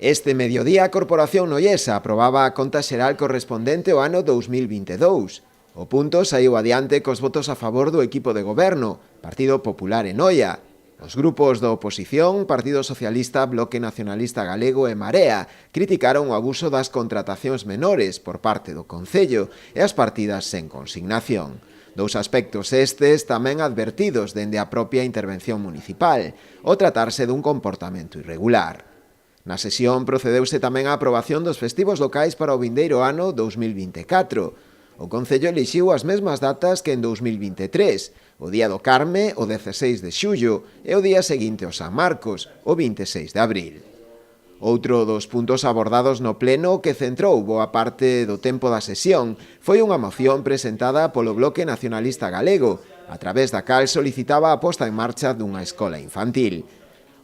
Este mediodía a Corporación Noyesa aprobaba a conta xeral correspondente ao ano 2022. O punto saiu adiante cos votos a favor do equipo de goberno, Partido Popular e Noia. Os grupos da oposición, Partido Socialista, Bloque Nacionalista Galego e Marea, criticaron o abuso das contratacións menores por parte do Concello e as partidas sen consignación. Dous aspectos estes tamén advertidos dende a propia intervención municipal, o tratarse dun comportamento irregular. Na sesión procedeuse tamén á aprobación dos festivos locais para o vindeiro ano 2024. O Concello elixiu as mesmas datas que en 2023, o Día do Carme, o 16 de xullo, e o día seguinte ao San Marcos, o 26 de abril. Outro dos puntos abordados no pleno que centrou boa parte do tempo da sesión foi unha moción presentada polo Bloque Nacionalista Galego, a través da cal solicitaba a posta en marcha dunha escola infantil.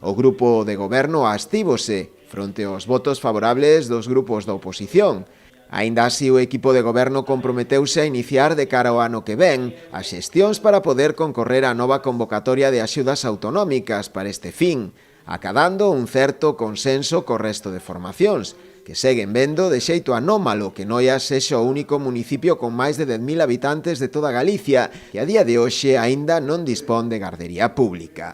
O grupo de goberno abstívose fronte aos votos favorables dos grupos da oposición. Aínda así, o equipo de goberno comprometeuse a iniciar de cara ao ano que ven as xestións para poder concorrer á nova convocatoria de axudas autonómicas para este fin, acadando un certo consenso co resto de formacións, que seguen vendo de xeito anómalo que Noia sexa o único municipio con máis de 10.000 habitantes de toda Galicia que a día de hoxe aínda non dispón de gardería pública.